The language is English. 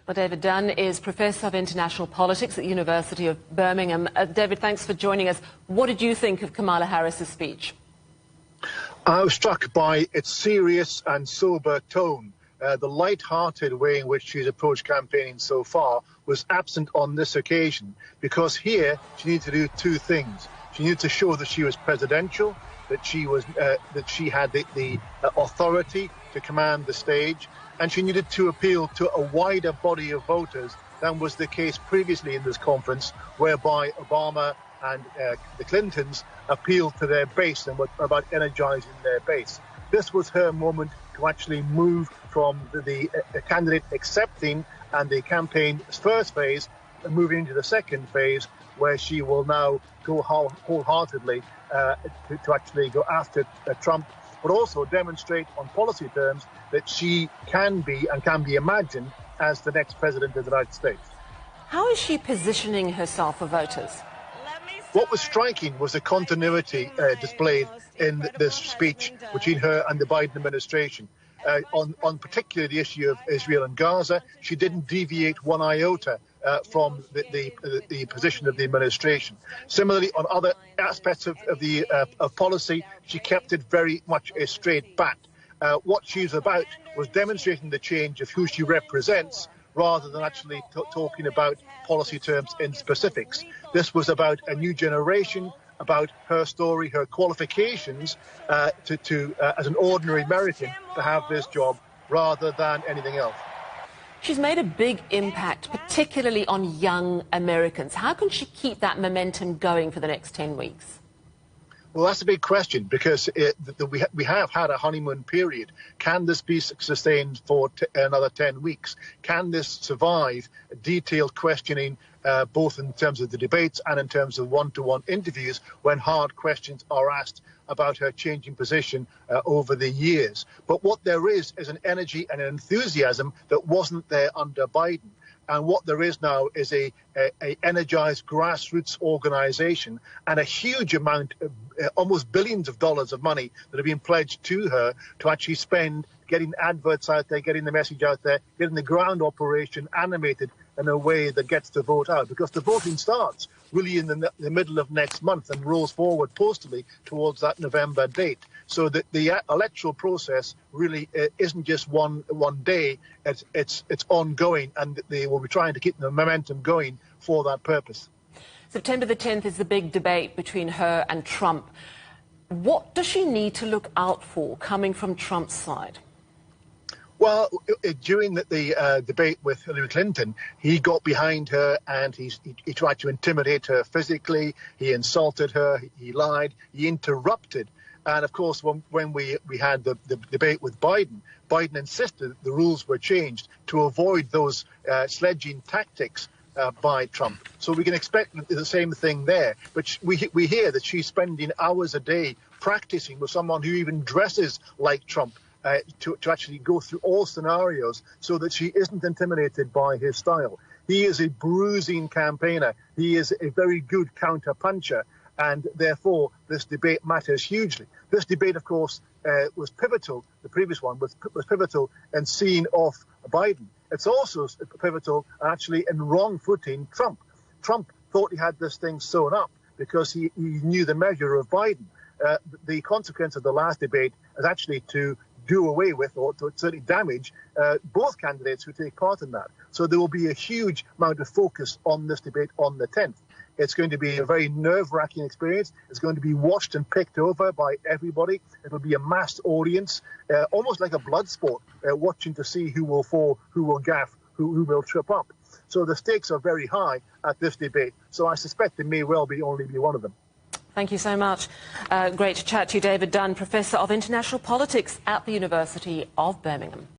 Well, David Dunn is Professor of International Politics at the University of Birmingham. David, thanks for joining us. What did you think of Kamala Harris's speech? I was struck by its serious and sober tone. The light-hearted way in which she's approached campaigning so far was absent on this occasion, because here she needed to do two things. She needed to show that she was presidential, that she had the authority to command the stage, and she needed to appeal to a wider body of voters than was the case previously in this conference, whereby Obama and the Clintons appealed to their base and were about energizing their base. This was her moment to actually move from the candidate accepting and the campaign's first phase and moving into the second phase, where she will now go wholeheartedly to actually go after Trump, but also demonstrate on policy terms that she can be and can be imagined as the next president of the United States. How is she positioning herself for voters? What was striking was the continuity displayed in this speech between her and the Biden administration. On particularly the issue of Israel and Gaza, she didn't deviate one iota from the position of the administration. Similarly, on other aspects of policy, she kept it very much a straight bat. What she's about was demonstrating the change of who she represents, rather than actually talking about policy terms in specifics. This was about a new generation, about her story, her qualifications as an ordinary American to have this job, rather than anything else. She's made a big impact, particularly on young Americans. How can she keep that momentum going for the next 10 weeks? Well, that's a big question, because we have had a honeymoon period. Can this be sustained for another 10 weeks? Can this survive detailed questioning, both in terms of the debates and in terms of one-to-one interviews, when hard questions are asked about her changing position over the years? But what there is an energy and an enthusiasm that wasn't there under Biden. And what there is now is a energized grassroots organization and a huge amount, almost billions of dollars of money that have been pledged to her to actually spend getting adverts out there, getting the message out there, getting the ground operation animated in a way that gets the vote out. Because the voting starts really in the middle of next month and rolls forward postally towards that November date. So that the electoral process really isn't just one day, it's ongoing, and they will be trying to keep the momentum going for that purpose. September the 10th is the big debate between her and Trump. What does she need to look out for coming from Trump's side? Well, during the debate with Hillary Clinton, he got behind her and he tried to intimidate her physically. He insulted her, he lied, he interrupted. And of course, when we had the debate with Biden, Biden insisted the rules were changed to avoid those sledging tactics by Trump. So we can expect the same thing there. But we hear that she's spending hours a day practicing with someone who even dresses like Trump, to actually go through all scenarios so that she isn't intimidated by his style. He is a bruising campaigner. He is a very good counter-puncher, and therefore this debate matters hugely. This debate, of course, was pivotal. The previous one was pivotal in seeing off Biden. It's also pivotal, actually, in wrong-footing Trump. Trump thought he had this thing sewn up because he knew the measure of Biden. The consequence of the last debate is actually to do away with, or to certainly damage, both candidates who take part in that. So there will be a huge amount of focus on this debate on the 10th. It's going to be a very nerve-wracking experience. It's going to be watched and picked over by everybody. It'll be a massed audience, almost like a blood sport, watching to see who will fall, who will gaffe, who will trip up. So the stakes are very high at this debate. So I suspect there may well only be one of them. Thank you so much. Great to chat to you, David Dunn, Professor of International Politics at the University of Birmingham.